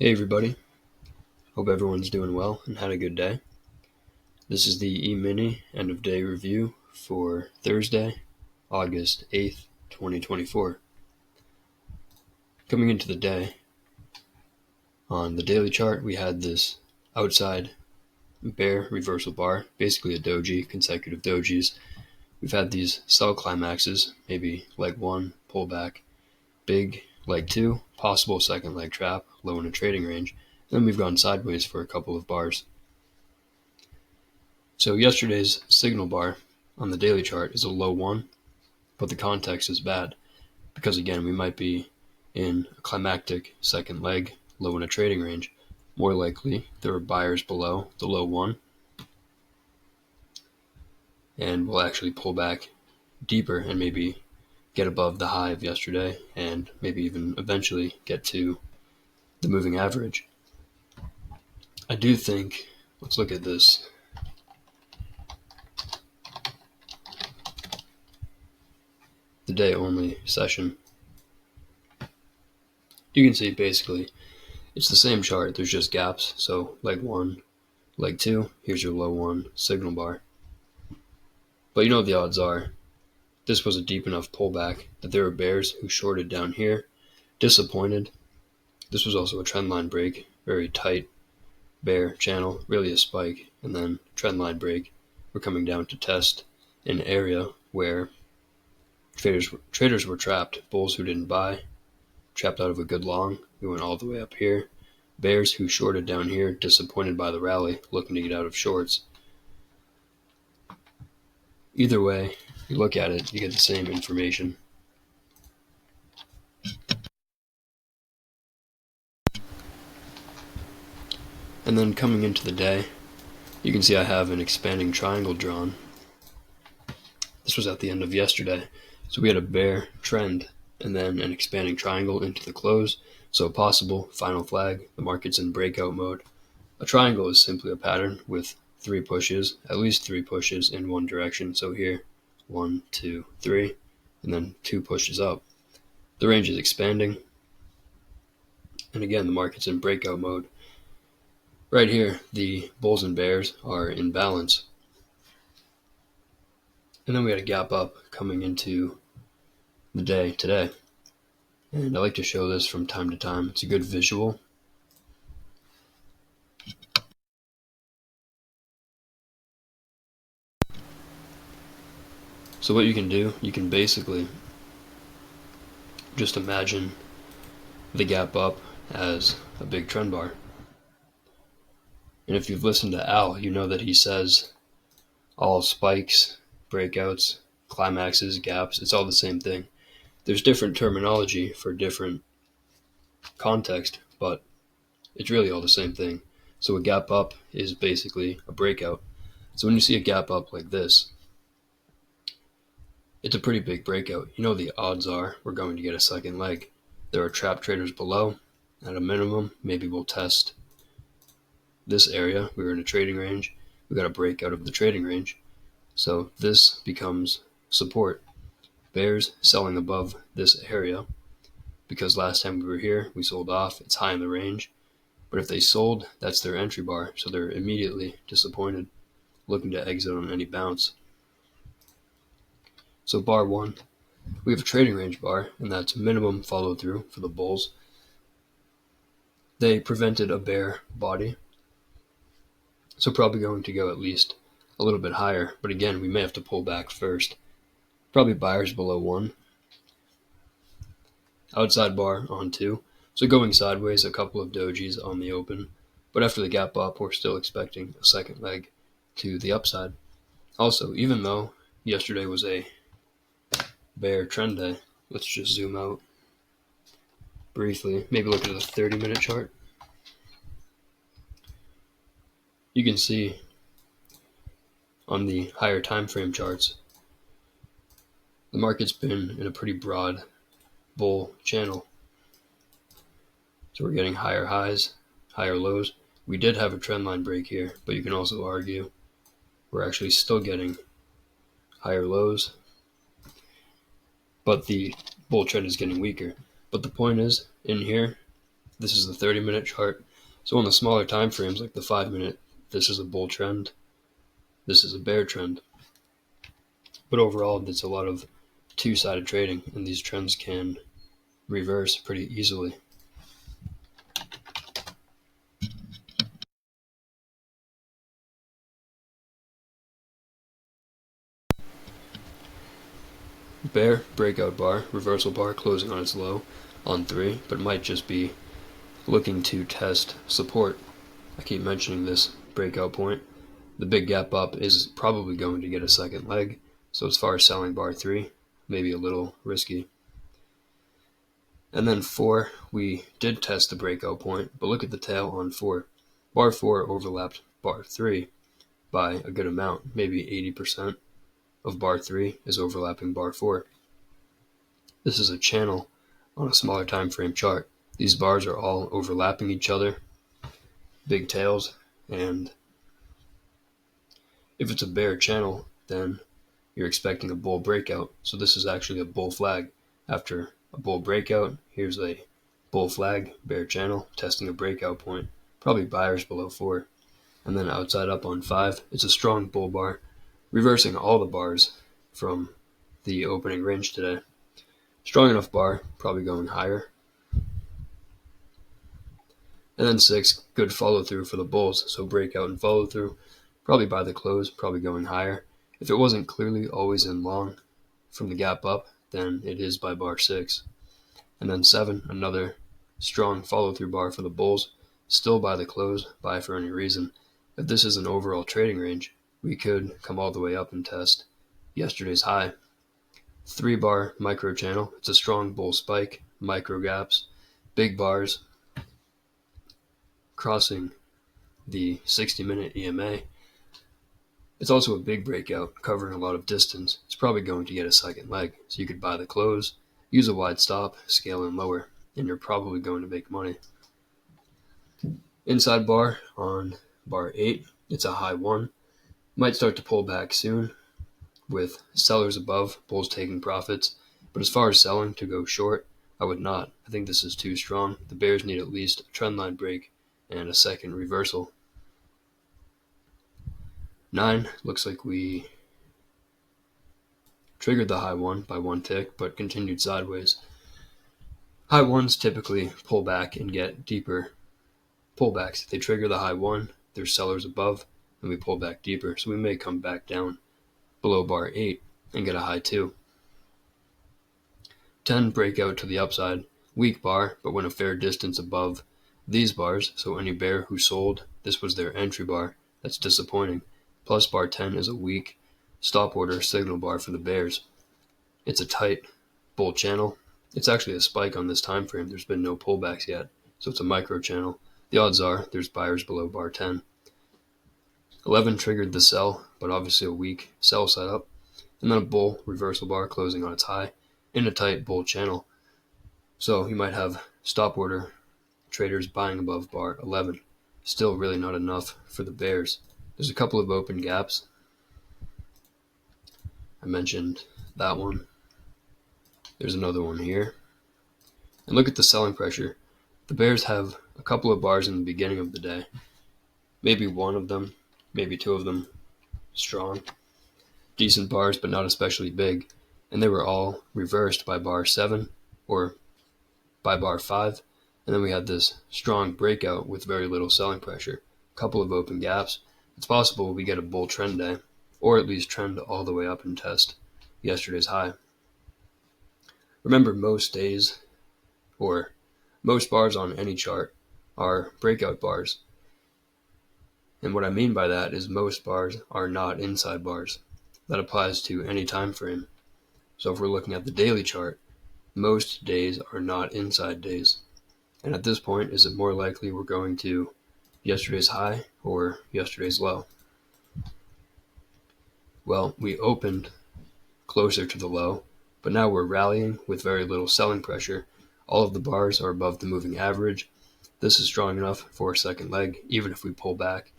Hey everybody, hope everyone's doing well and had a good day. This is the Emini end of day review for Thursday, August 8th, 2024. Coming into the day, on the daily chart we had this outside bear reversal bar, basically a doji, consecutive dojis. We've had these sell climaxes, maybe leg 1, pullback, big leg 2, possible second leg trap, low in a trading range, and then we've gone sideways for a couple of bars. So yesterday's signal bar on the daily chart is a low 1, but the context is bad because, again, we might be in a climactic second leg, low in a trading range. More likely, there are buyers below the low 1, and we'll actually pull back deeper and maybe get above the high of yesterday and maybe even eventually get to the moving average. I do think, let's look at this. The day only session. You can see basically it's the same chart, there's just gaps. So leg 1, leg 2, here's your low 1 signal bar. But you know what the odds are. This was a deep enough pullback that there were bears who shorted down here, disappointed. This was also a trendline break, very tight bear channel, really a spike, and then trendline break. We're coming down to test an area where traders were trapped, bulls who didn't buy, trapped out of a good long. We went all the way up here. Bears who shorted down here, disappointed by the rally, looking to get out of shorts. Either way you look at it, you get the same information. And then coming into the day, you can see I have an expanding triangle drawn. This was at the end of yesterday. So we had a bear trend and then an expanding triangle into the close. So a possible final flag, the market's in breakout mode. A triangle is simply a pattern with 3 pushes, at least 3 pushes in one direction. So here, 1, 2, 3, and then 2 pushes up. The range is expanding. And again, the market's in breakout mode. Right here, the bulls and bears are in balance. And then we had a gap up coming into the day today. And I like to show this from time to time. It's a good visual. So what you can do, you can basically just imagine the gap up as a big trend bar. And if you've listened to Al, you know that he says all spikes, breakouts, climaxes, gaps, it's all the same thing. There's different terminology for different context, but it's really all the same thing. So a gap up is basically a breakout. So when you see a gap up like this, it's a pretty big breakout. You know the odds are we're going to get a second leg. There are trap traders below. At a minimum, maybe we'll test this area. We were in a trading range. We got a breakout of the trading range. So this becomes support. Bears selling above this area because last time we were here, we sold off. It's high in the range. But if they sold, that's their entry bar. So they're immediately disappointed, looking to exit on any bounce. So bar 1, we have a trading range bar, and that's minimum follow through for the bulls. They prevented a bear body, so probably going to go at least a little bit higher. But again, we may have to pull back first. Probably buyers below 1. Outside bar on 2. So going sideways, a couple of dojis on the open. But after the gap up, we're still expecting a second leg to the upside. Also, even though yesterday was a bear trend day, let's just zoom out briefly. Maybe look at the 30-minute chart. You can see on the higher time frame charts, the market's been in a pretty broad bull channel. So we're getting higher highs, higher lows. We did have a trend line break here, but you can also argue we're actually still getting higher lows, but the bull trend is getting weaker. But the point is, in here, This is the 30-minute chart. So on the smaller time frames, like the 5-minute, this is a bull trend. This is a bear trend. But overall, it's a lot of two-sided trading, and these trends can reverse pretty easily. Bear, breakout bar, reversal bar closing on its low on 3, but might just be looking to test support. I keep mentioning this breakout point. The big gap up is probably going to get a second leg, so as far as selling bar 3, maybe a little risky. And then 4, we did test the breakout point, but look at the tail on 4. Bar 4 overlapped bar 3 by a good amount, maybe 80% of bar 3 is overlapping bar 4. This is a channel on a smaller time frame chart. These bars are all overlapping each other, big tails, and if it's a bear channel, then you're expecting a bull breakout. So this is actually a bull flag. After a bull breakout, here's a bull flag, bear channel, testing a breakout point, probably buyers below 4. And then outside up on 5, it's a strong bull bar, reversing all the bars from the opening range today. Strong enough bar, probably going higher. And then 6, good follow through for the bulls, so breakout and follow through, probably by the close, probably going higher. If it wasn't clearly always in long from the gap up, then it is by bar 6. And then 7, another strong follow through bar for the bulls, still by the close, buy for any reason. If this is an overall trading range, we could come all the way up and test yesterday's high. 3 bar micro channel, it's a strong bull spike, micro gaps, big bars, crossing the 60-minute EMA. It's also a big breakout, covering a lot of distance. It's probably going to get a second leg, so you could buy the close, use a wide stop, scale in lower, and you're probably going to make money. Inside bar on bar 8, it's a high 1. Might start to pull back soon with sellers above, bulls taking profits. But as far as selling to go short, I would not. I think this is too strong. The bears need at least a trendline break and a second reversal. 9, looks like we triggered the high 1 by 1 tick, but continued sideways. High 1s typically pull back and get deeper pullbacks. If they trigger the high 1, there's sellers above, and we pull back deeper. So we may come back down below bar 8 and get a high 2. 10, breakout to the upside. Weak bar, but went a fair distance above these bars, so any bear who sold, this was their entry bar. That's disappointing. Plus bar 10 is a weak stop order signal bar for the bears. It's a tight bull channel. It's actually a spike on this time frame. There's been no pullbacks yet, so it's a micro channel. The odds are there's buyers below bar 10. 11 triggered the sell, but obviously a weak sell setup. And then a bull reversal bar closing on its high in a tight bull channel. So you might have stop order traders buying above bar 11. Still really not enough for the bears. There's a couple of open gaps. I mentioned that one. There's another one here. And look at the selling pressure. The bears have a couple of bars in the beginning of the day. Maybe one of them, maybe 2 of them strong. Decent bars, but not especially big. And they were all reversed by bar 7 or by bar 5. And then we had this strong breakout with very little selling pressure. A couple of open gaps. It's possible we get a bull trend day, or at least trend all the way up and test yesterday's high. Remember, most days, or most bars on any chart, are breakout bars. And what I mean by that is most bars are not inside bars. That applies to any time frame. So if we're looking at the daily chart, most days are not inside days. And at this point, is it more likely we're going to yesterday's high or yesterday's low? Well, we opened closer to the low, but now we're rallying with very little selling pressure. All of the bars are above the moving average. This is strong enough for a second leg, even if we pull back.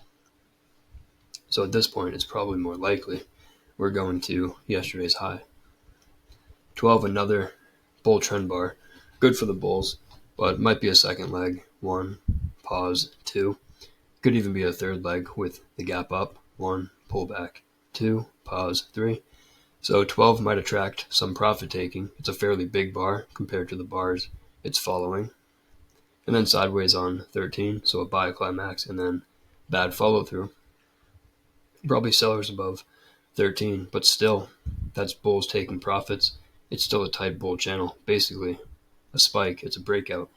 So at this point, it's probably more likely we're going to yesterday's high. 12, another bull trend bar. Good for the bulls, but might be a second leg 1, pause, 2. Could even be a third leg with the gap up, 1, pull back, 2, pause, 3. So 12 might attract some profit taking. It's a fairly big bar compared to the bars it's following. And then sideways on 13, so a buy climax, and then bad follow through. Probably sellers above 13, but still, that's bulls taking profits. It's still a tight bull channel, basically a spike. It's a breakout.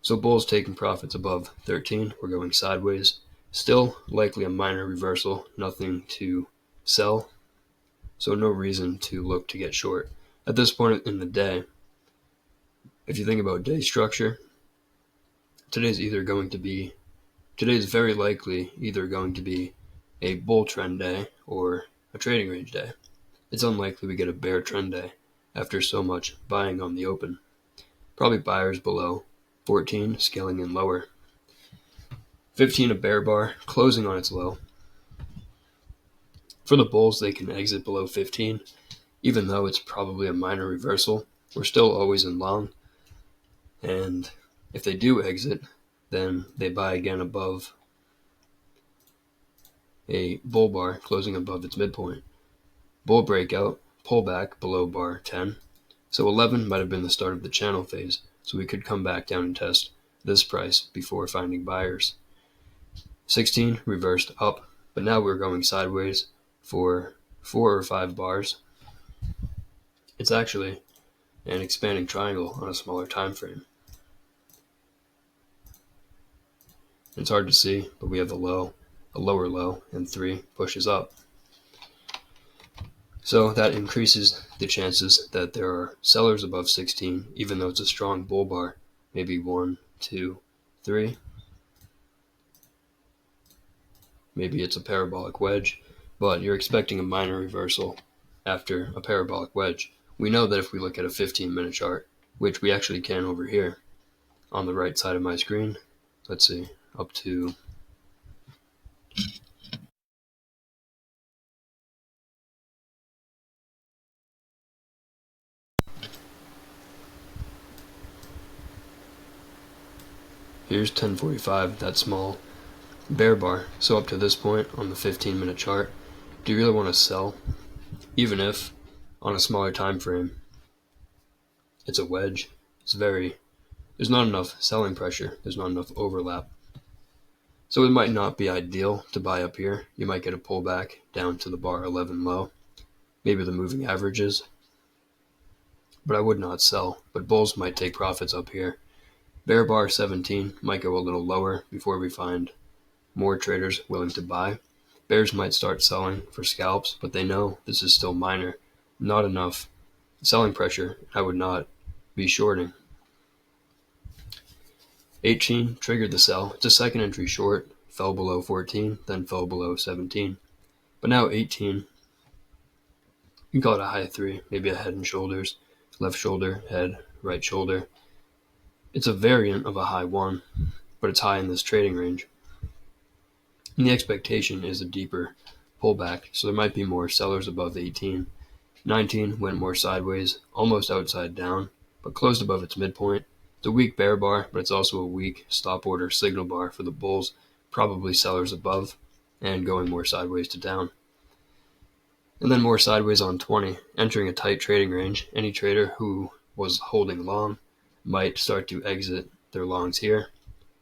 So bulls taking profits above 13. We're going sideways. Still likely a minor reversal, nothing to sell. So no reason to look to get short. At this point in the day, if you think about day structure, today's very likely either going to be a bull trend day or a trading range day. It's unlikely we get a bear trend day after so much buying on the open. Probably buyers below 14, scaling in lower. 15 a bear bar, closing on its low. For the bulls, they can exit below 15, even though it's probably a minor reversal. We're still always in long. And if they do exit, then they buy again above a bull bar, closing above its midpoint. Bull breakout, pullback below bar 10. So 11 might have been the start of the channel phase, so we could come back down and test this price before finding buyers. 16 reversed up, but now we're going sideways for 4 or 5 bars. It's actually an expanding triangle on a smaller time frame. It's hard to see, but we have a lower low, and 3 pushes up. So that increases the chances that there are sellers above 16, even though it's a strong bull bar, maybe 1, 2, 3. Maybe it's a parabolic wedge, but you're expecting a minor reversal after a parabolic wedge. We know that if we look at a 15-minute chart, which we actually can over here on the right side of my screen, let's see, up to here's 1045, that small bear bar. So up to this point on the 15-minute chart, do you really want to sell? Even if on a smaller time frame, it's a wedge. There's not enough selling pressure. There's not enough overlap. So it might not be ideal to buy up here. You might get a pullback down to the bar 11 low, maybe the moving averages. But I would not sell. But bulls might take profits up here. Bear bar 17 might go a little lower before we find more traders willing to buy. Bears might start selling for scalps, but they know this is still minor. Not enough selling pressure. I would not be shorting. 18 triggered the sell. It's a second entry short. Fell below 14, then fell below 17. But now 18, you can call it a high 3, maybe a head and shoulders. Left shoulder, head, right shoulder. It's a variant of a high 1, but it's high in this trading range. And the expectation is a deeper pullback, so there might be more sellers above 18. 19 went more sideways, almost outside down, but closed above its midpoint. It's a weak bear bar, but it's also a weak stop order signal bar for the bulls, probably sellers above, and going more sideways to down. And then more sideways on 20, entering a tight trading range. Any trader who was holding long might start to exit their longs here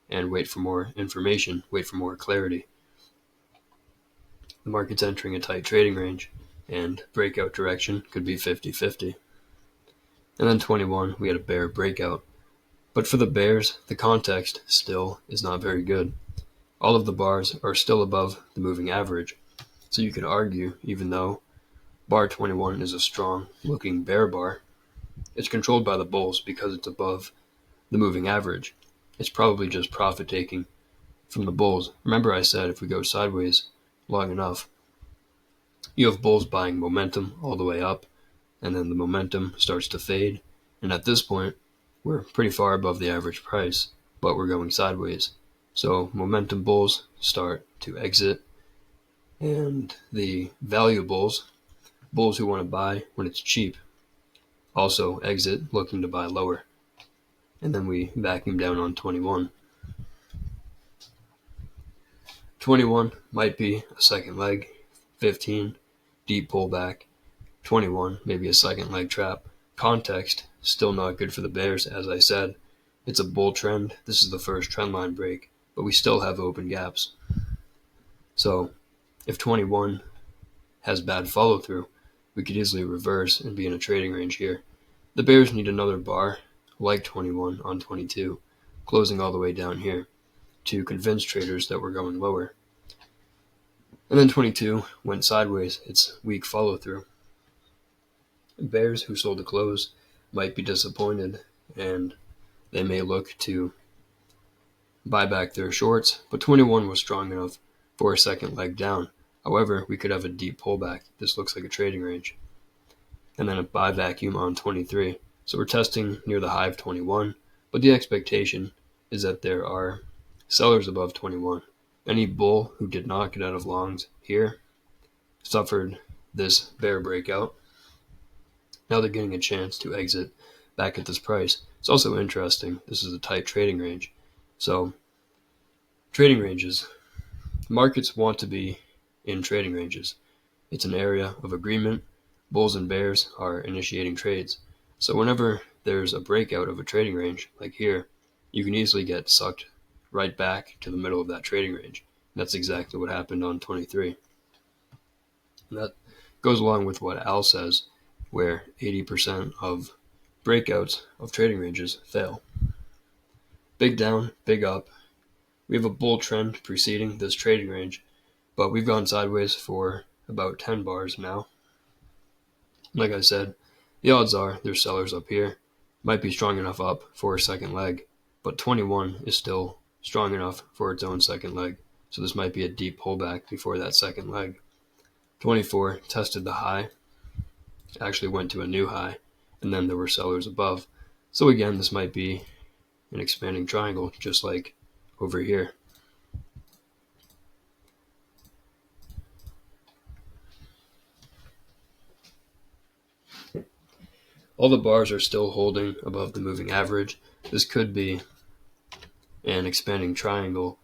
and wait for more information, wait for more clarity. The market's entering a tight trading range, and breakout direction could be 50-50. And then 21, we had a bear breakout. But for the bears, the context still is not very good. All of the bars are still above the moving average. So you could argue, even though bar 21 is a strong looking bear bar, it's controlled by the bulls because it's above the moving average. It's probably just profit taking from the bulls. Remember I said if we go sideways long enough, you have bulls buying momentum all the way up, and then the momentum starts to fade. And at this point, we're pretty far above the average price, but we're going sideways. So momentum bulls start to exit, and the value bulls who want to buy when it's cheap, also exit looking to buy lower. and then we vacuum down on 21. 21 might be a second leg. 15, deep pullback. 21, maybe a second leg trap. Context, still not good for the bears, as I said. It's a bull trend. This is the first trend line break, but we still have open gaps. So if 21 has bad follow through, we could easily reverse and be in a trading range here. The bears need another bar like 21 on 22, closing all the way down here to convince traders that we're going lower. And then 22 went sideways. It's weak follow through. Bears who sold to close might be disappointed, and they may look to buy back their shorts, but 21 was strong enough for a second leg down. However, we could have a deep pullback. This looks like a trading range. And then a buy vacuum on 23. So we're testing near the high of 21, but the expectation is that there are sellers above 21. Any bull who did not get out of longs here suffered this bear breakout. Now they're getting a chance to exit back at this price. It's also interesting. This is a tight trading range. So trading ranges, markets want to be in trading ranges. It's an area of agreement. Bulls and bears are initiating trades. So whenever there's a breakout of a trading range, like here, you can easily get sucked right back to the middle of that trading range. And that's exactly what happened on 23. And that goes along with what Al says, where 80% of breakouts of trading ranges fail. Big down, big up. We have a bull trend preceding this trading range, but we've gone sideways for about 10 bars now. Like I said, the odds are there's sellers up here. Might be strong enough up for a second leg, but 21 is still strong enough for its own second leg. So this might be a deep pullback before that second leg. 24 tested the high, actually went to a new high, and then there were sellers above. So again, this might be an expanding triangle, just like over here. All the bars are still holding above the moving average. This could be an expanding triangle,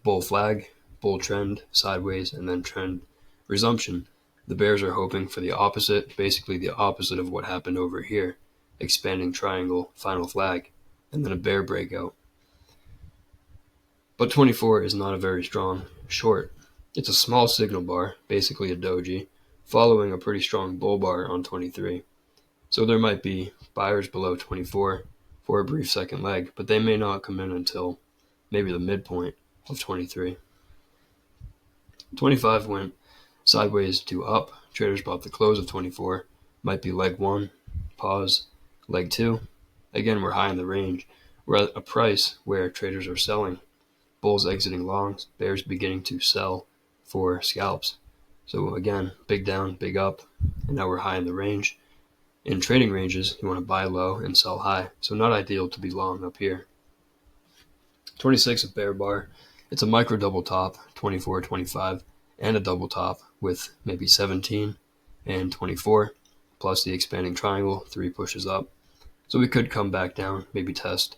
bull flag, bull trend, sideways, and then trend resumption. The bears are hoping for the opposite, basically the opposite of what happened over here. Expanding triangle, final flag, and then a bear breakout. But 24 is not a very strong short. It's a small signal bar, basically a doji, following a pretty strong bull bar on 23. So there might be buyers below 24 for a brief second leg, but they may not come in until maybe the midpoint of 23. 25 went sideways to up. Traders bought the close of 24. Might be leg 1, pause, leg 2. Again, we're high in the range. We're at a price where traders are selling. Bulls exiting longs, bears beginning to sell for scalps. So again, big down, big up, and now we're high in the range. In trading ranges, you want to buy low and sell high, so not ideal to be long up here. 26 a bear bar. It's a micro double top, 24, 25, and a double top with maybe 17 and 24, plus the expanding triangle, 3 pushes up. So we could come back down, maybe test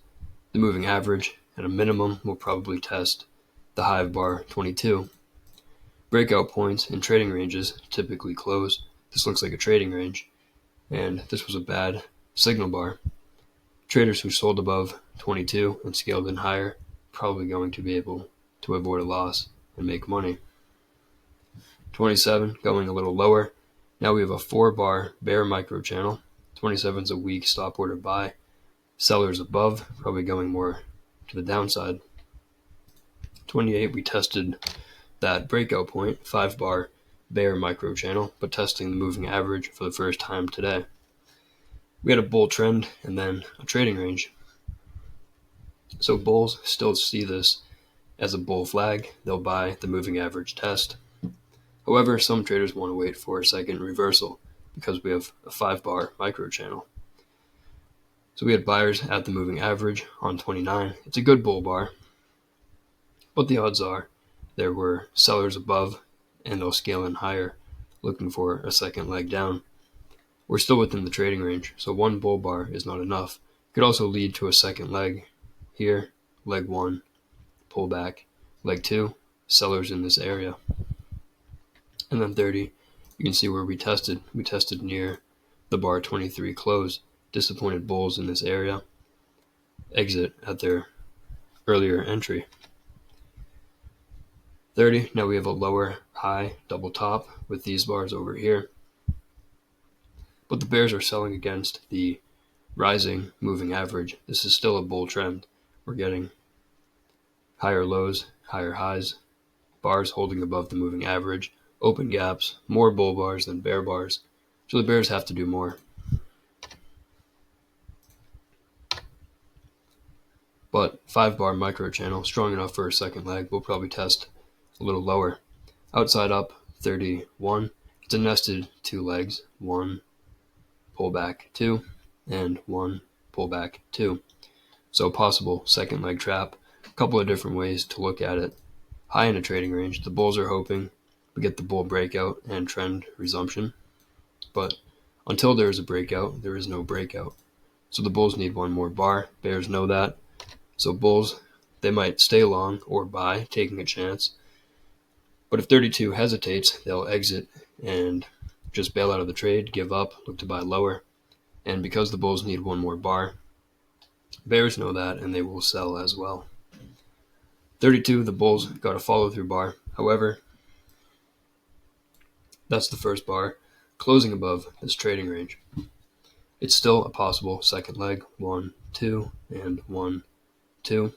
the moving average. At a minimum, we'll probably test the high of bar 22. Breakout points in trading ranges typically close. This looks like a trading range, and this was a bad signal bar. Traders who sold above 22 and scaled in higher probably going to be able to avoid a loss and make money. 27 going a little lower. Now we have a 4-bar bear micro channel. 27 is a weak stop order buy. Sellers above probably going more to the downside. 28 we tested that breakout point, 5-bar bear micro channel, but testing the moving average for the first time today. We had a bull trend and then a trading range. So bulls still see this as a bull flag. They'll buy the moving average test. However, some traders want to wait for a second reversal because we have a 5-bar micro channel. So we had buyers at the moving average on 29. It's a good bull bar, but the odds are there were sellers above and they'll scale in higher looking for a second leg down. We're still within the trading range, so one bull bar is not enough. Could also lead to a second leg here, leg 1, pullback, leg 2, sellers in this area. And then 30, you can see where we tested. We tested near the bar 23 close. Disappointed bulls in this area exit at their earlier entry. 30, now we have a lower high double top with these bars over here. But the bears are selling against the rising moving average. This is still a bull trend. We're getting higher lows, higher highs, bars holding above the moving average, open gaps, more bull bars than bear bars. So the bears have to do more. But 5-bar micro channel, strong enough for a second leg. We'll probably test a little lower. Outside up, 31. It's a nested 2 legs. 1, pullback 2, and 1, pullback 2. So possible second leg trap. A couple of different ways to look at it. High in a trading range. The bulls are hoping we get the bull breakout and trend resumption. But until there is a breakout, there is no breakout. So the bulls need one more bar. Bears know that. So bulls, they might stay long or buy, taking a chance. But if 32 hesitates, they'll exit and just bail out of the trade, give up, look to buy lower. And because the bulls need one more bar, bears know that and they will sell as well. 32, the bulls got a follow-through bar. However, that's the first bar, closing above this trading range. It's still a possible second leg, 1, 2, and 1, 2,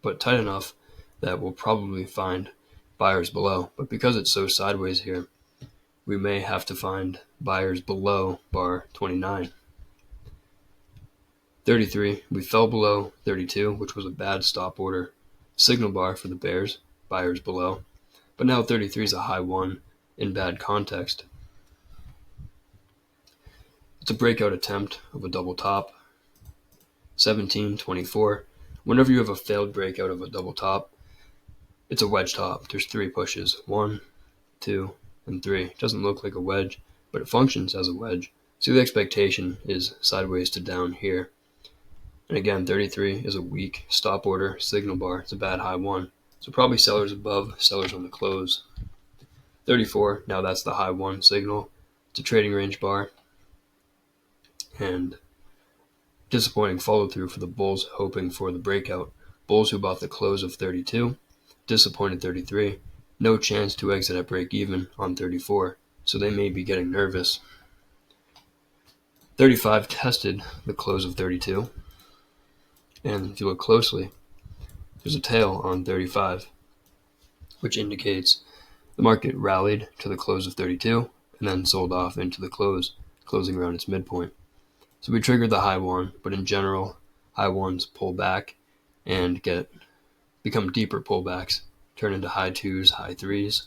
but tight enough that we'll probably find buyers below. But because it's so sideways here, we may have to find buyers below bar 29. 33, we fell below 32, which was a bad stop order signal bar for the bears, buyers below. But now 33 is a high 1 in bad context. It's a breakout attempt of a double top. 17, 24. Whenever you have a failed breakout of a double top, it's a wedge top. There's 3 pushes. 1, 2, and 3. It doesn't look like a wedge, but it functions as a wedge. So the expectation is sideways to down here. And again, 33 is a weak stop order signal bar. It's a bad high 1. So probably sellers above, sellers on the close. 34, now that's the high 1 signal. It's a trading range bar. And disappointing follow through for the bulls hoping for the breakout. Bulls who bought the close of 32, disappointed 33. No chance to exit at break even on 34, so they may be getting nervous. 35 tested the close of 32. And if you look closely, there's a tail on 35, which indicates the market rallied to the close of 32 and then sold off into the close, closing around its midpoint. So we triggered the high 1, but in general, high 1s pull back and become deeper pullbacks, turn into high 2s, high 3s.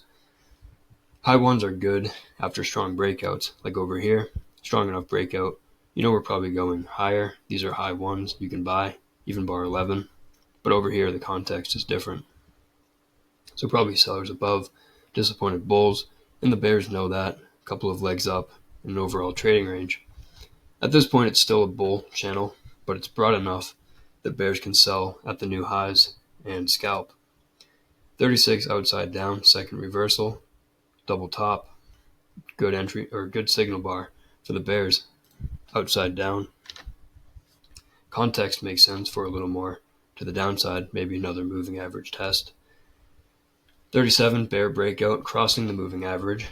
High 1s are good after strong breakouts, like over here, strong enough breakout. You know we're probably going higher. These are high 1s you can buy, even bar 11. But over here, the context is different. So probably sellers above, disappointed bulls, and the bears know that. A couple of legs up in an overall trading range. At this point, it's still a bull channel, but it's broad enough that bears can sell at the new highs and scalp. 36 outside down, second reversal, double top, good entry or good signal bar for the bears. Outside down. Context makes sense for a little more to the downside, maybe another moving average test. 37 bear breakout, crossing the moving average.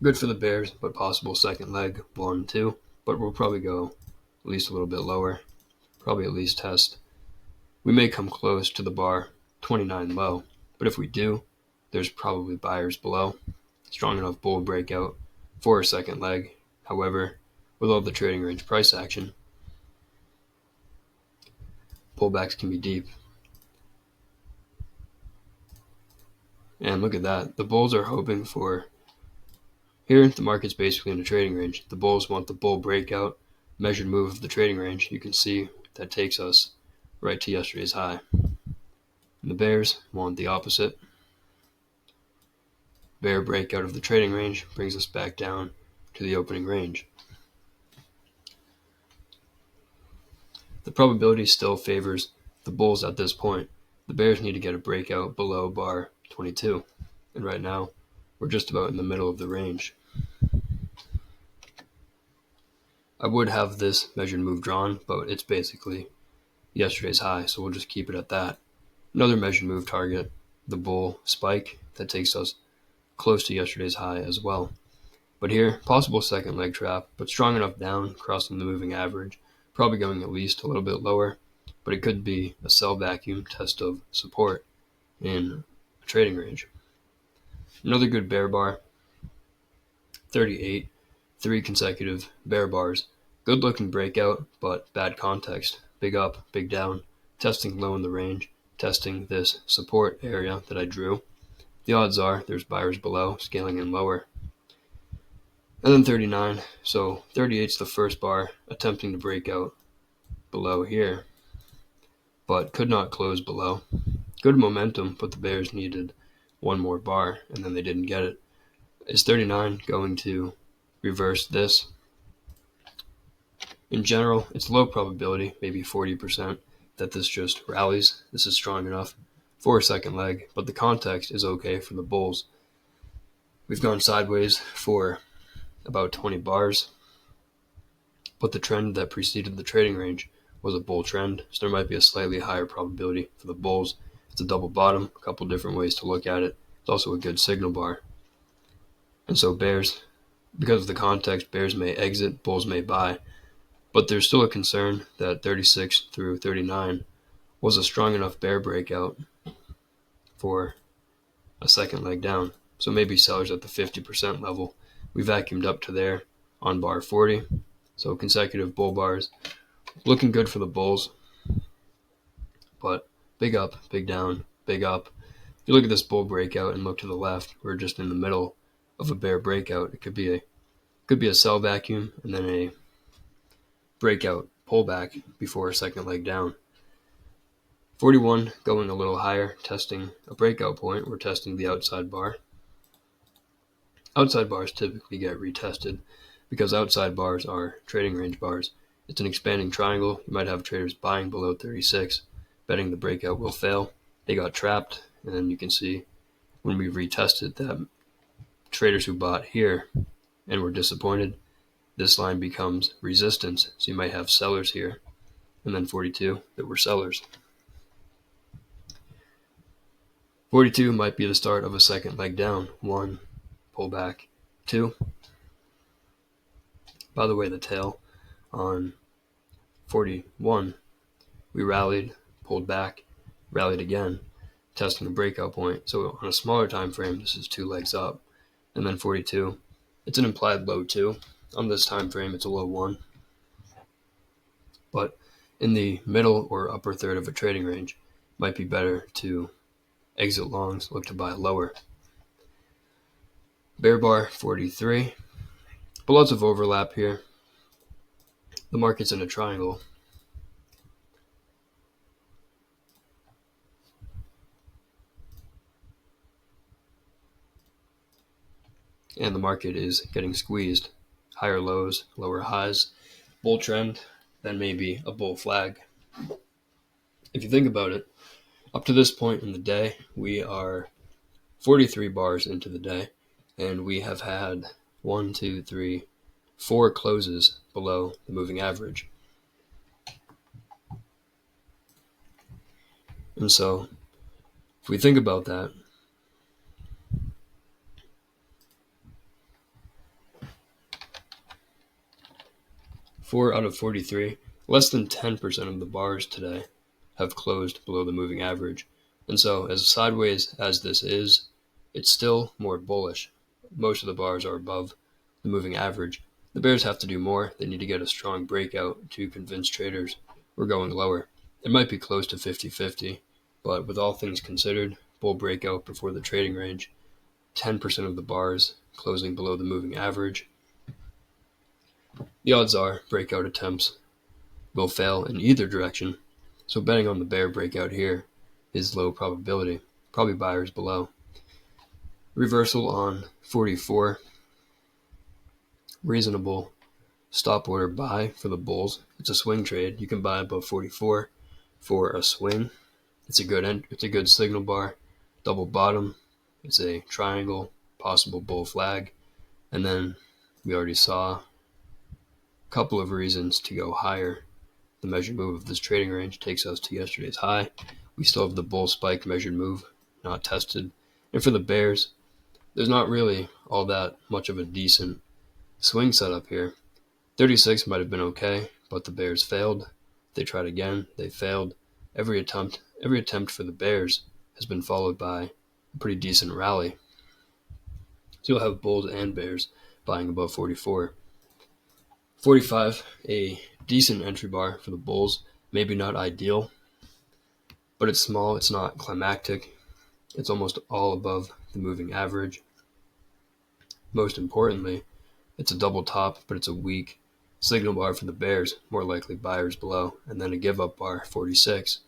Good for the bears, but possible second leg, 1, 2, but we'll probably go at least a little bit lower, probably at least test. We may come close to the bar 29 low, but if we do, there's probably buyers below. Strong enough bull breakout for a second leg. However, with all the trading range price action, pullbacks can be deep. And look at that. The bulls are hoping for. Here, the market's basically in a trading range. The bulls want the bull breakout, measured move of the trading range. You can see that takes us right to yesterday's high. And the bears want the opposite. Bear breakout of the trading range brings us back down to the opening range. The probability still favors the bulls at this point. The bears need to get a breakout below bar 22. And right now, we're just about in the middle of the range. I would have this measured move drawn, but it's basically yesterday's high, so we'll just keep it at that. Another measured move target, the bull spike, that takes us close to yesterday's high as well. But here, possible second leg trap, but strong enough down, crossing the moving average, probably going at least a little bit lower, but it could be a sell vacuum test of support in a trading range. Another good bear bar, 38, 3 consecutive bear bars. Good looking breakout, but bad context. Big up, big down, testing low in the range, testing this support area that I drew. The odds are there's buyers below, scaling in lower. And then 39, so 38's the first bar, attempting to break out below here, but could not close below. Good momentum, but the bears needed one more bar, and then they didn't get it. Is 39 going to reverse this? In general, it's low probability, maybe 40%, that this just rallies. This is strong enough for a second leg, but the context is okay for the bulls. We've gone sideways for about 20 bars, but the trend that preceded the trading range was a bull trend, so there might be a slightly higher probability for the bulls. It's a double bottom, a couple different ways to look at it. It's also a good signal bar. And so bears, because of the context, bears may exit, bulls may buy, but there's still a concern that 36 through 39 was a strong enough bear breakout for a second leg down. So maybe sellers at the 50% level. We vacuumed up to there on bar 40. So consecutive bull bars. Looking good for the bulls. But big up, big down, big up. If you look at this bull breakout and look to the left, we're just in the middle of a bear breakout. It could be a sell vacuum and then a breakout pullback before a second leg down. 41 going a little higher, testing a breakout point. We're testing the outside bar. Outside bars typically get retested because outside bars are trading range bars. It's an expanding triangle. You might have traders buying below 36, betting the breakout will fail. They got trapped, and then you can see when we retested that traders who bought here and were disappointed, this line becomes resistance. So you might have sellers here, and then 42 that were sellers. 42 might be the start of a second leg down. 1, pull back. 2. By the way, the tail on 41, we rallied, pulled back, rallied again, testing a breakout point. So on a smaller time frame, this is 2 legs up. And then 42, it's an implied low 2. On this time frame, it's a low 1. But in the middle or upper third of a trading range, might be better to exit longs, look to buy lower. Bear bar 43, but lots of overlap here. The market's in a triangle. And the market is getting squeezed. Higher lows, lower highs, bull trend, then maybe a bull flag. If you think about it, up to this point in the day, we are 43 bars into the day, and we have had 1, 2, 3, 4 closes below the moving average. And so, if we think about that, four out of 43, less than 10% of the bars today have closed below the moving average. And so, as sideways as this is, it's still more bullish. Most of the bars are above the moving average. The bears have to do more. They need to get a strong breakout to convince traders we're going lower. It might be close to 50-50, but with all things considered, bull breakout before the trading range, 10% of the bars closing below the moving average. The odds are breakout attempts will fail in either direction, so betting on the bear breakout here is low probability, probably buyers below. Reversal on 44, reasonable stop order buy for the bulls. It's a swing trade. You can buy above 44 for a swing. It's a good signal bar, double bottom. It's a triangle, possible bull flag, and then we already saw a couple of reasons to go higher. The measured move of this trading range takes us to yesterday's high. We still have the bull spike measured move not tested. And for the bears, there's not really all that much of a decent swing setup here. 36 might have been okay, but the bears failed. They tried again. They failed. Every attempt for the bears has been followed by a pretty decent rally. So you'll have bulls and bears buying above 44. 45, a decent entry bar for the bulls. Maybe not ideal, but it's small. It's not climactic. It's almost all above the moving average. Most importantly, it's a double top, but it's a weak signal bar for the bears, more likely buyers below, and then a give-up bar, 46.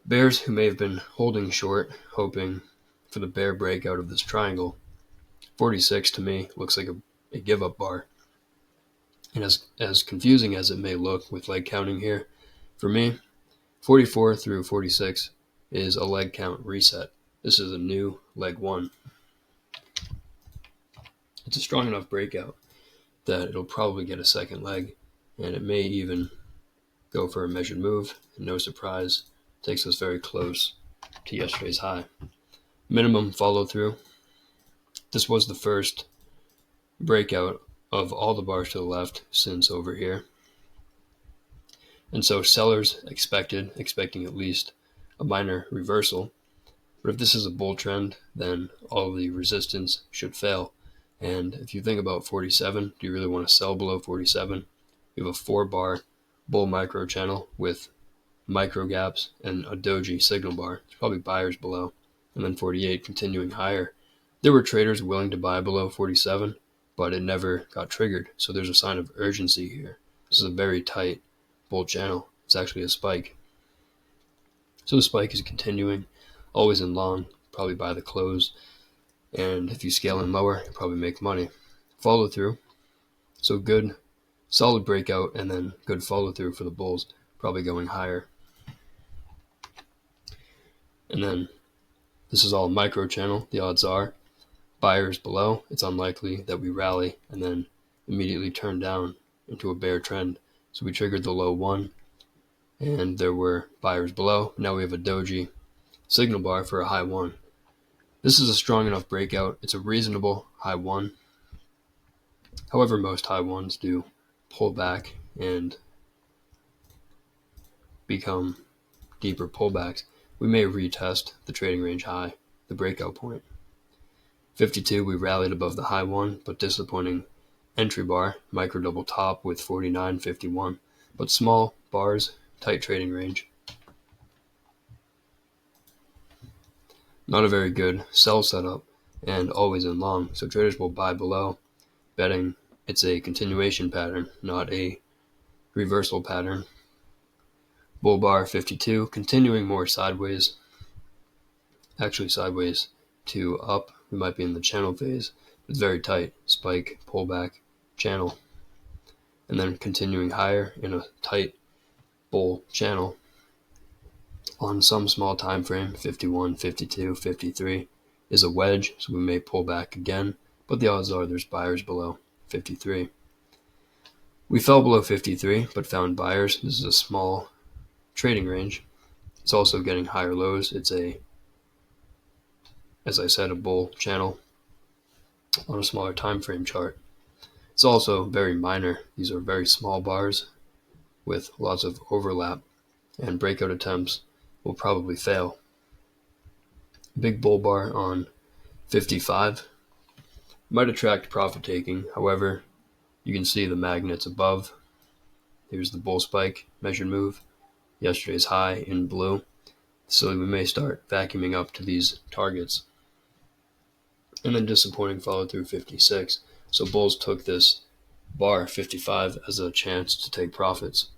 Bears who may have been holding short, hoping for the bear break out of this triangle, 46 to me looks like a give-up bar. And as confusing as it may look with leg counting here, for me, 44 through 46 is a leg count reset. This is a new leg one. It's a strong enough breakout that it'll probably get a second leg, and it may even go for a measured move. And no surprise, takes us very close to yesterday's high. Minimum follow through. This was the first breakout of all the bars to the left since over here. And so sellers expecting at least a minor reversal. But if this is a bull trend, then all the resistance should fail. And if you think about 47, do you really want to sell below 47? You have a 4-bar bull micro channel with micro gaps and a doji signal bar. There's probably buyers below. And then 48 continuing higher. There were traders willing to buy below 47, but it never got triggered. So there's a sign of urgency here. This is a very tight bull channel. It's actually a spike. So the spike is continuing, always in long, probably by the close. And if you scale in lower, you probably make money. Follow through. So good, solid breakout, and then good follow through for the bulls, probably going higher. And then this is all micro channel. The odds are buyers below. It's unlikely that we rally and then immediately turn down into a bear trend. So we triggered the low one, and there were buyers below. Now we have a doji signal bar for a high one. This is a strong enough breakout. It's a reasonable high one. However, most high ones do pull back and become deeper pullbacks. We may retest the trading range high, the breakout point. 52, we rallied above the high one, but disappointing entry bar, micro double top with 49, 51, but small bars, tight trading range. Not a very good sell setup and always in long, so traders will buy below, betting it's a continuation pattern, not a reversal pattern. Bull bar 52, continuing more sideways, actually sideways to up. We might be in the channel phase. It's very tight, spike, pullback, channel, and then continuing higher in a tight bull channel on some small time frame. 51, 52, 53 is a wedge, so we may pull back again, but the odds are there's buyers below 53. We fell below 53 but found buyers. This is a small trading range. It's also getting higher lows. It's as I said, a bull channel on a smaller time frame chart. It's also very minor. These are very small bars with lots of overlap, and breakout attempts will probably fail. Big bull bar on 55 might attract profit taking. However, you can see the magnets above. Here's the bull spike measured move. Yesterday's high in blue. So we may start vacuuming up to these targets. And then disappointing follow through 56. So bulls took this bar 55 as a chance to take profits.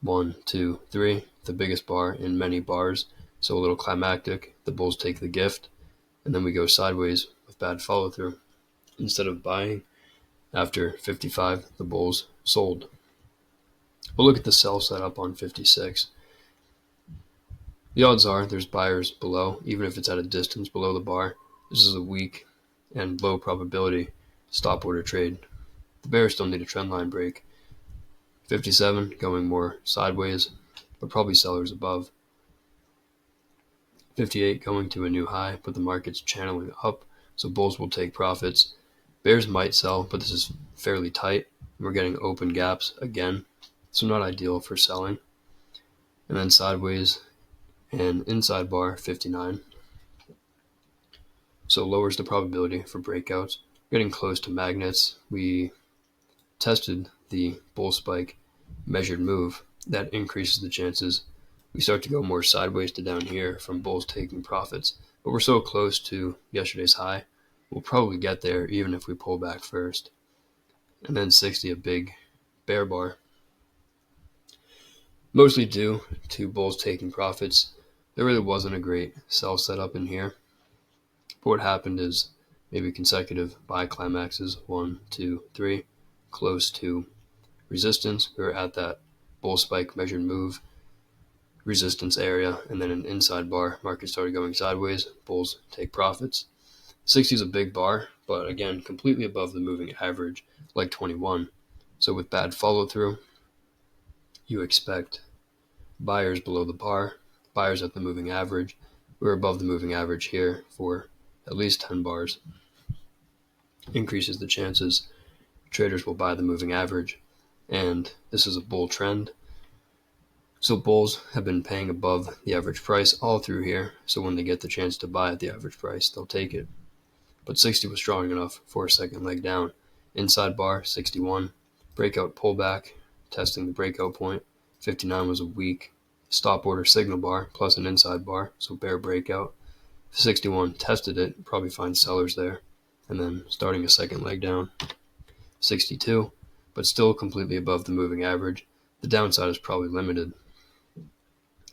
1, 2, 3, the biggest bar in many bars. So a little climactic. The bulls take the gift, and then we go sideways with bad follow through. Instead of buying After 55, the bulls sold. We'll look at the sell setup on 56. The odds are there's buyers below, even if it's at a distance below the bar. This is a weak and low probability stop order trade. The bears still need a trend line break. 57 going more sideways, but probably sellers above. 58 going to a new high, but the market's channeling up, so bulls will take profits. Bears might sell, but this is fairly tight. We're getting open gaps again, so not ideal for selling. And then sideways and inside bar 59. So lowers the probability for breakouts. Getting close to magnets. We tested the bull spike measured move. That increases the chances we start to go more sideways to down here from bulls taking profits. But we're so close to yesterday's high, we'll probably get there even if we pull back first. And then 60, a big bear bar. Mostly due to bulls taking profits. There really wasn't a great sell setup in here. But what happened is maybe consecutive buy climaxes, 1, 2, 3, close to resistance. We were at that bull spike measured move resistance area, and then an inside bar. Market started going sideways. Bulls take profits. 60 is a big bar, but again, completely above the moving average, like 21. So with bad follow through, you expect buyers below the bar, buyers at the moving average. We're above the moving average here for at least 10 bars. Increases the chances traders will buy the moving average, and this is a bull trend. So bulls have been paying above the average price all through here, so when they get the chance to buy at the average price, they'll take it. But 60 was strong enough for a second leg down. Inside bar, 61. Breakout pullback, testing the breakout point. 59 was a weak stop order signal bar plus an inside bar, so bear breakout. 61 tested it, probably find sellers there, and then starting a second leg down. 62, but still completely above the moving average. The downside is probably limited.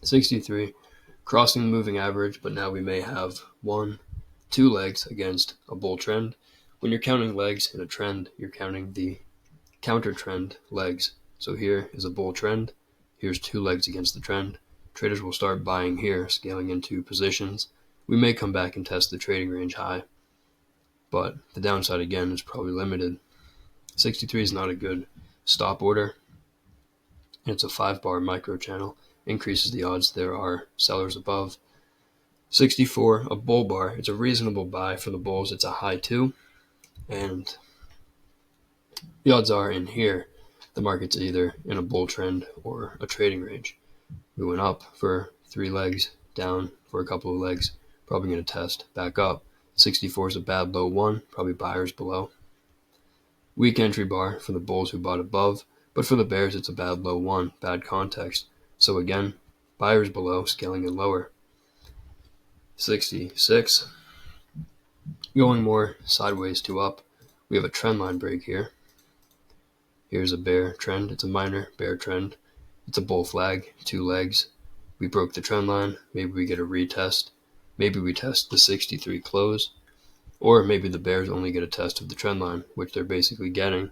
63, crossing the moving average, but now we may have 1, 2 legs against a bull trend. When you're counting legs in a trend, you're counting the counter trend legs. So here is a bull trend. Here's 2 legs against the trend. Traders will start buying here, scaling into positions. We may come back and test the trading range high, but the downside again is probably limited. 63 is not a good stop order. It's a 5-bar micro channel. Increases the odds there are sellers above. 64, a bull bar. It's a reasonable buy for the bulls. It's a high 2, and the odds are in here the market's either in a bull trend or a trading range. We went up for 3 legs, down for a couple of legs, probably going to test back up. 64 is a bad low 1, probably buyers below. Weak entry bar for the bulls who bought above, but for the bears it's a bad low 1, bad context. So again, buyers below, scaling in lower. 66, going more sideways to up. We have a trend line break here. Here's a bear trend. It's a minor bear trend. It's a bull flag, 2 legs. We broke the trend line. Maybe we get a retest. Maybe we test the 63 close. Or maybe the bears only get a test of the trend line, which they're basically getting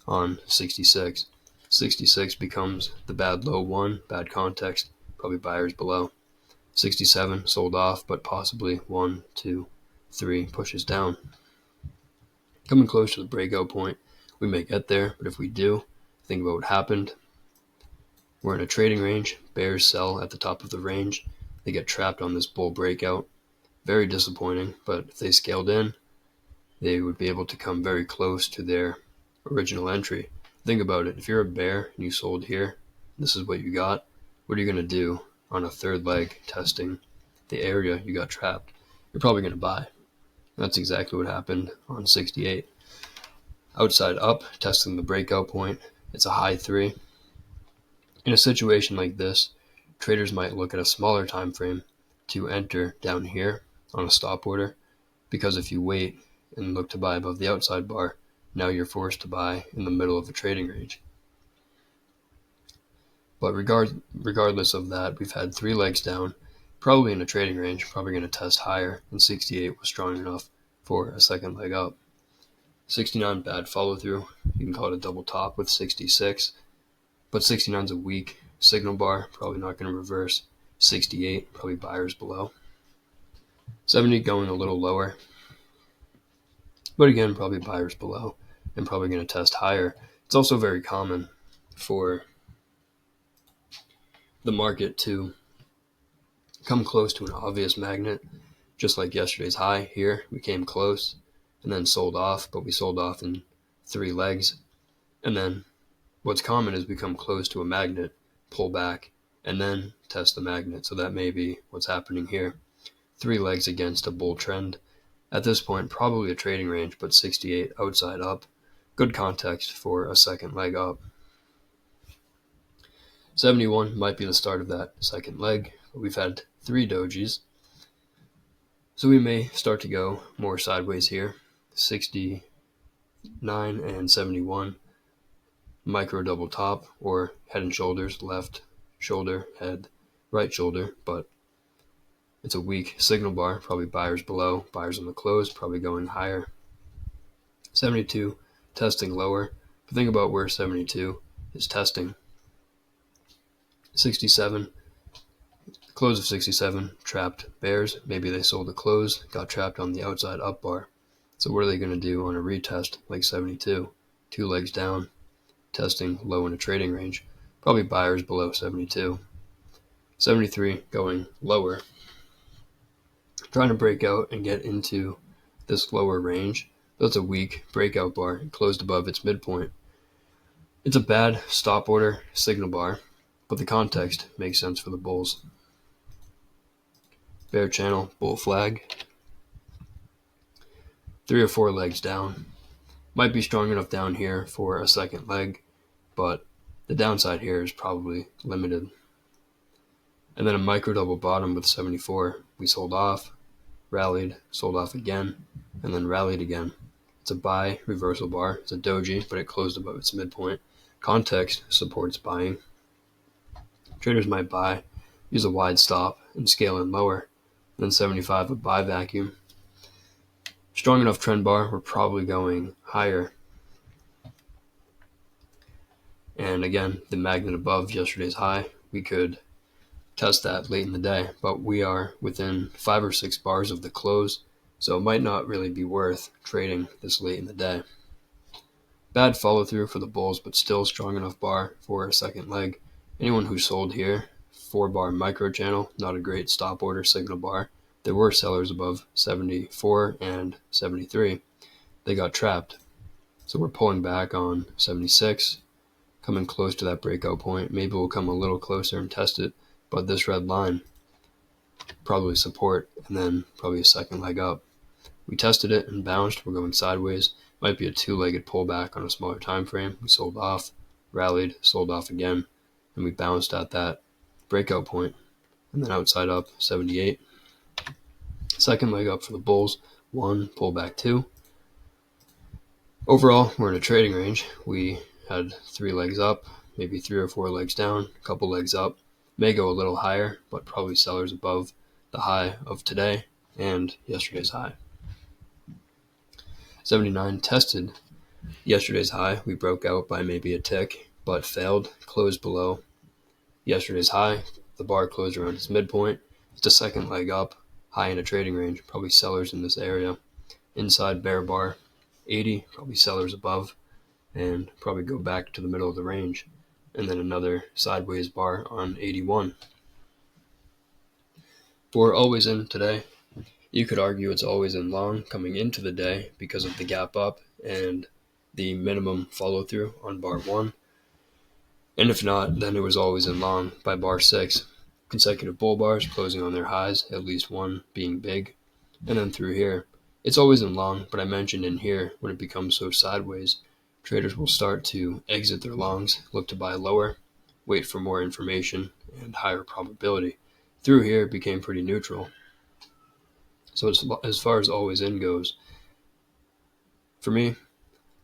on 66. 66 becomes the bad low 1, bad context, probably buyers below. 67 sold off, but possibly 1, 2, 3 pushes down. Coming close to the breakout point, we may get there, but if we do, think about what happened. We're in a trading range. Bears sell at the top of the range. They get trapped on this bull breakout. Very disappointing, but if they scaled in, they would be able to come very close to their original entry. Think about it. If you're a bear and you sold here, this is what you got. What are you going to do on a third leg testing the area you got trapped? You're probably going to buy. That's exactly what happened on 68. Outside up, testing the breakout point. It's a high 3. In a situation like this, traders might look at a smaller time frame to enter down here on a stop order, because if you wait and look to buy above the outside bar, now you're forced to buy in the middle of a trading range. But regardless of that, we've had 3 legs down, probably in a trading range, probably going to test higher, and 68 was strong enough for a second leg up. 69 bad follow through. You can call it a double top with 66, but 69 is a weak signal bar, probably not going to reverse. 68 probably buyers below. 70 going a little lower, but again probably buyers below and probably going to test higher. It's also very common for the market to come close to an obvious magnet, just like yesterday's high here. We came close and then sold off, but we sold off in 3 legs. And then what's common is we come close to a magnet, pull back, and then test the magnet. So that may be what's happening here. 3 legs against a bull trend. At this point, probably a trading range, but 68 outside up. Good context for a second leg up. 71 might be the start of that second leg. We've had 3 dojis, so we may start to go more sideways here. 69 and 71, micro double top or head and shoulders, left shoulder, head, right shoulder, but it's a weak signal bar, probably buyers below, buyers on the close, probably going higher. 72, testing lower, but think about where 72 is testing. 67, close of 67, trapped bears. Maybe they sold the close, got trapped on the outside up bar. So what are they going to do on a retest like 72? 2 legs down, testing low in a trading range. Probably buyers below 72. 73 going lower, trying to break out and get into this lower range. That's a weak breakout bar. It closed above its midpoint. It's a bad stop order signal bar, but the context makes sense for the bulls. Bear channel, bull flag. 3 or 4 legs down. Might be strong enough down here for a second leg, but the downside here is probably limited. And then a micro double bottom with 74. We sold off, rallied, sold off again, and then rallied again. It's a buy reversal bar. It's a doji, but it closed above its midpoint. Context supports buying. Traders might buy, use a wide stop, and scale in lower. Then 75, a buy vacuum. Strong enough trend bar, we're probably going higher. And again, the magnet above yesterday's high, we could test that late in the day, but we are within 5 or 6 bars of the close, so it might not really be worth trading this late in the day. Bad follow through for the bulls, but still strong enough bar for a second leg. Anyone who sold here, 4 bar micro channel, not a great stop order signal bar. There were sellers above 74 and 73. They got trapped. So we're pulling back on 76, coming close to that breakout point. Maybe we'll come a little closer and test it, but this red line, probably support, and then probably a second leg up. We tested it and bounced. We're going sideways. Might be a 2-legged pullback on a smaller time frame. We sold off, rallied, sold off again, and we bounced at that breakout point. And then outside up, 78. Second leg up for the bulls, 1, pullback 2. Overall, we're in a trading range. We had 3 legs up, maybe 3 or 4 legs down, a couple legs up. May go a little higher, but probably sellers above the high of today and yesterday's high. 79 tested yesterday's high. We broke out by maybe a tick, but failed, closed below yesterday's high. The bar closed around its midpoint. It's a second leg up, high in a trading range, probably sellers in this area. Inside bear bar, 80, probably sellers above, and probably go back to the middle of the range. And then another sideways bar on 81. For always in today, you could argue it's always in long coming into the day because of the gap up and the minimum follow through on bar 1. And if not, then it was always in long by bar 6. Consecutive bull bars closing on their highs, at least one being big. And then through here, it's always in long, but I mentioned in here when it becomes so sideways, traders will start to exit their longs, look to buy lower, wait for more information and higher probability. Through here, it became pretty neutral. So as far as always in goes, for me,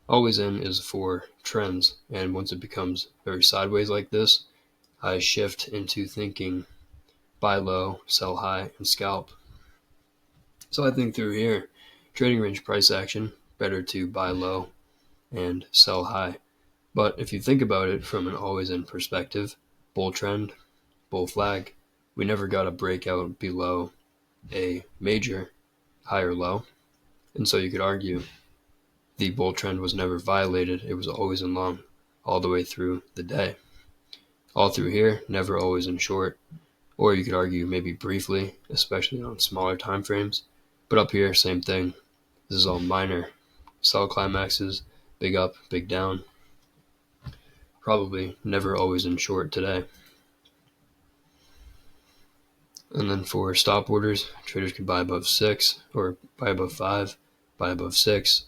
always in is for trends. And once it becomes very sideways like this, I shift into thinking buy low, sell high, and scalp. So I think through here, trading range price action, better to buy low and sell high. But if you think about it from an always-in perspective, bull trend, bull flag, we never got a breakout below a major higher low. And so you could argue the bull trend was never violated. It was always in long all the way through the day. All through here, never always in short. Or you could argue maybe briefly, especially on smaller time frames. But up here, same thing. This is all minor sell climaxes, big up, big down. Probably never always in short today. And then for stop orders, traders could buy above 6 or buy above 5, buy above 6.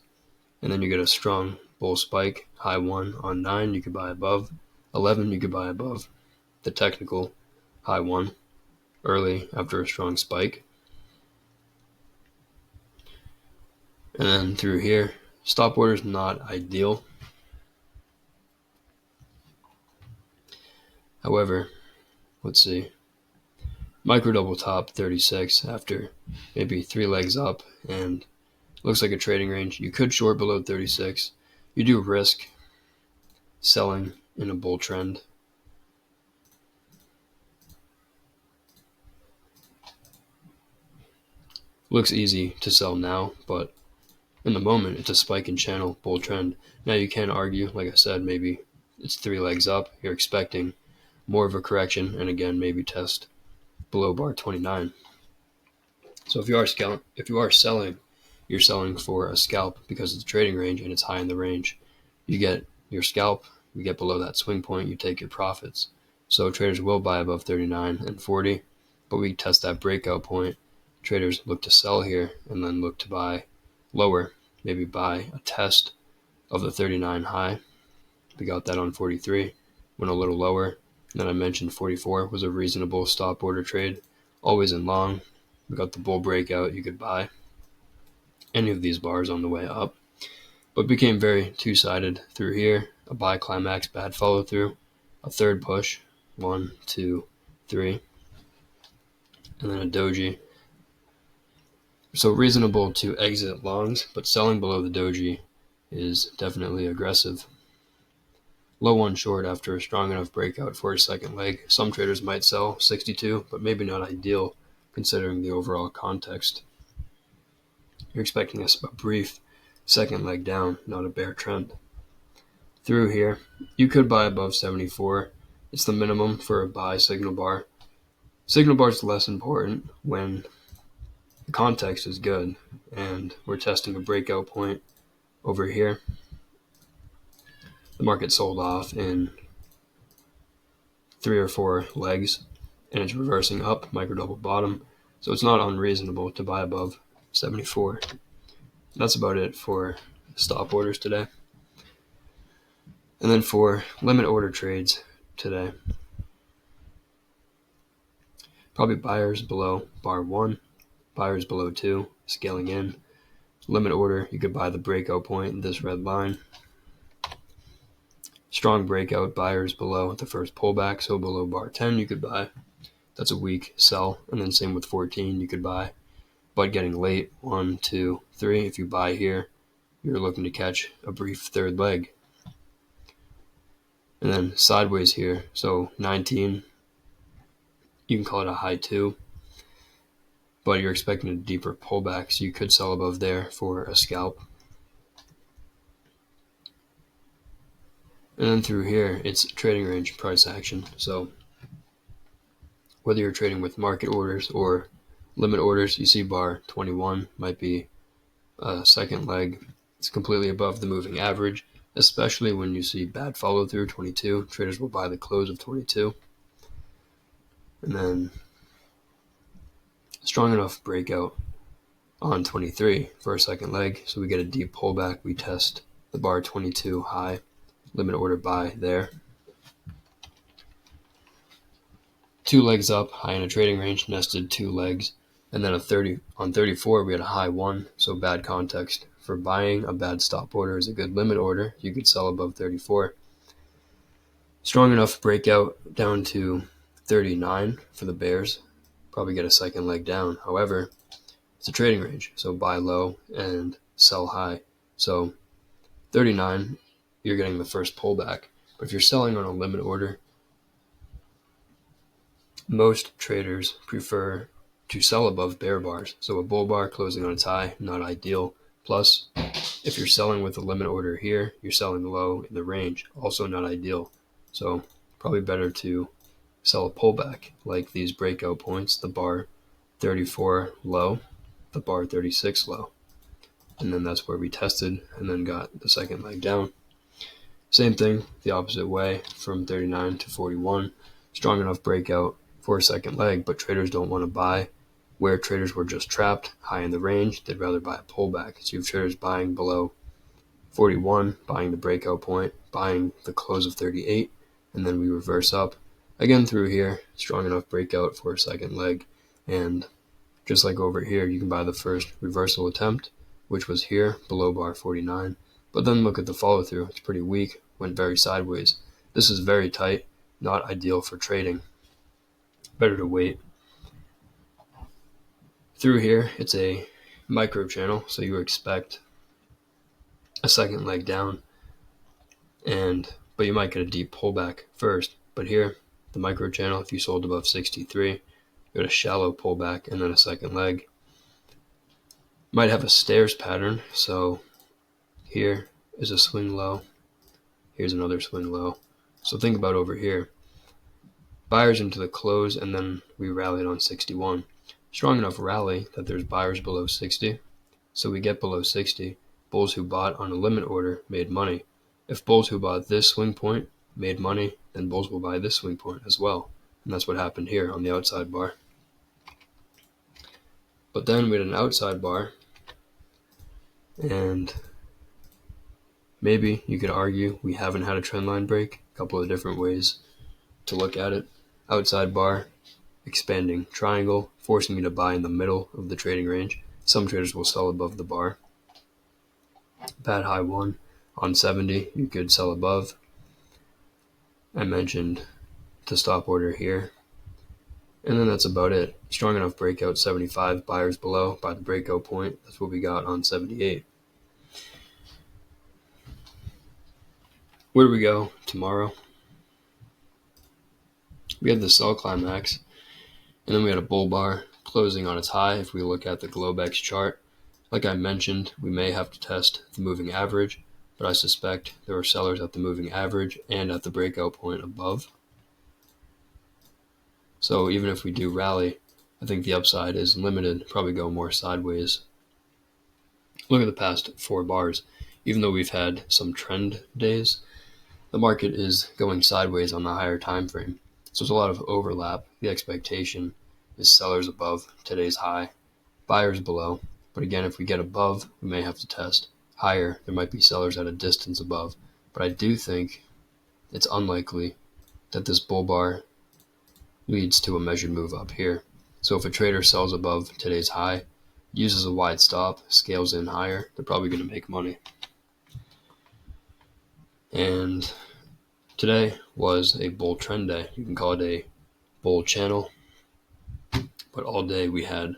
And then you get a strong bull spike, high 1 on 9, you could buy above. 11, you could buy above the technical high 1 early after a strong spike. And then through here, stop orders not ideal. However, let's see. Micro double top 36 after maybe 3 legs up and looks like a trading range. You could short below 36. You do risk selling in a bull trend. Looks easy to sell now, but in the moment, it's a spike in channel, bull trend. Now you can argue, like I said, maybe it's 3 legs up. You're expecting more of a correction, and again, maybe test below bar 29. So if you are selling, you're selling for a scalp because it's a trading range and it's high in the range. You get your scalp, you get below that swing point, you take your profits. So traders will buy above 39 and 40, but we test that breakout point. Traders look to sell here and then look to buy lower, maybe buy a test of the 39 high. We got that on 43, went a little lower. And then I mentioned 44 was a reasonable stop order trade, always in long. We got the bull breakout, you could buy any of these bars on the way up, but became very two-sided through here. A buy climax, bad follow through, a third push, 1, 2, 3, and then a doji. So reasonable to exit longs, but selling below the doji is definitely aggressive. Low 1 short after a strong enough breakout for a second leg. Some traders might sell 62, but maybe not ideal considering the overall context. You're expecting a brief second leg down, not a bear trend. Through here, you could buy above 74. It's the minimum for a buy signal bar. Signal bar is less important when the context is good, and we're testing a breakout point over here. The market sold off in 3 or 4 legs, and it's reversing up, micro double bottom, so it's not unreasonable to buy above 74. That's about it for stop orders today. And then for limit order trades today, probably buyers below bar 1, buyers below 2, scaling in. Limit order, you could buy the breakout point in this red line. Strong breakout, buyers below the first pullback, so below bar 10 you could buy. That's a weak sell. And then same with 14, you could buy. But getting late, 1, 2, 3, if you buy here, you're looking to catch a brief third leg. And then sideways here, so 19, you can call it a high 2, but you're expecting a deeper pullback, so you could sell above there for a scalp. And then through here, it's trading range price action. So whether you're trading with market orders or limit orders, you see bar 21 might be a second leg. It's completely above the moving average, especially when you see bad follow through 22. Traders will buy the close of 22. And then strong enough breakout on 23 for a second leg. So we get a deep pullback. We test the bar 22 high, limit order buy there. 2 legs up, high in a trading range, nested 2 legs. And then on 34, we had a high 1, so bad context. For buying, a bad stop order is a good limit order. You could sell above 34. Strong enough breakout down to 39 for the bears. Probably get a second leg down. However, it's a trading range, so buy low and sell high. So 39, you're getting the first pullback. But if you're selling on a limit order, most traders prefer to sell above bear bars. So a bull bar closing on its high, not ideal. Plus, if you're selling with a limit order here, you're selling low in the range, also not ideal. So probably better to sell a pullback like these breakout points, the bar 34 low, the bar 36 low. And then that's where we tested and then got the second leg down. Same thing the opposite way from 39 to 41. Strong enough breakout for a second leg, but traders don't want to buy where traders were just trapped high in the range. They'd rather buy a pullback. So you have traders buying below 41, buying the breakout point, buying the close of 38, and then we reverse up again through here. Strong enough breakout for a second leg. And just like over here, you can buy the first reversal attempt, which was here below bar 49. But then look at the follow through. It's pretty weak, went very sideways. This is very tight, not ideal for trading. Better to wait. Through here, it's a micro channel, so you expect a second leg down, but you might get a deep pullback first. But here, the micro channel, if you sold above 63, you got a shallow pullback and then a second leg. Might have a stairs pattern, so here is a swing low. Here's another swing low. So think about over here. Buyers into the close, and then we rallied on 61. Strong enough rally that there's buyers below 60. So we get below 60. Bulls who bought on a limit order made money. If bulls who bought this swing point made money, then bulls will buy this swing point as well. And that's what happened here on the outside bar. But then we had an outside bar, and maybe you could argue we haven't had a trend line break. A couple of different ways to look at it. Outside bar, expanding triangle, forcing you to buy in the middle of the trading range. Some traders will sell above the bar. Bad high one on 70, you could sell above. I mentioned the stop order here. And then that's about it. Strong enough breakout 75, buyers below by the breakout point. That's what we got on 78. Where do we go tomorrow? We had the sell climax, and then we had a bull bar closing on its high. If we look at the Globex chart, like I mentioned, we may have to test the moving average, but I suspect there are sellers at the moving average and at the breakout point above. So even if we do rally, I think the upside is limited, probably go more sideways. Look at the past 4 bars. Even though we've had some trend days, the market is going sideways on the higher time frame. So there's a lot of overlap. The expectation is sellers above today's high, buyers below. But again, if we get above, we may have to test higher. There might be sellers at a distance above. But I do think it's unlikely that this bull bar leads to a measured move up here. So if a trader sells above today's high, uses a wide stop, scales in higher, they're probably going to make money. And today was a bull trend day. You can call it a bull channel. But all day we had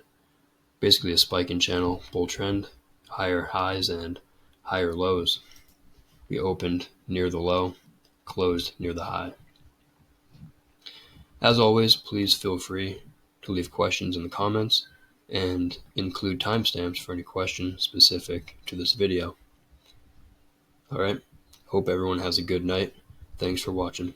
basically a spike in channel, bull trend, higher highs and higher lows. We opened near the low, closed near the high. As always, please feel free to leave questions in the comments and include timestamps for any question specific to this video. Alright, hope everyone has a good night. Thanks for watching.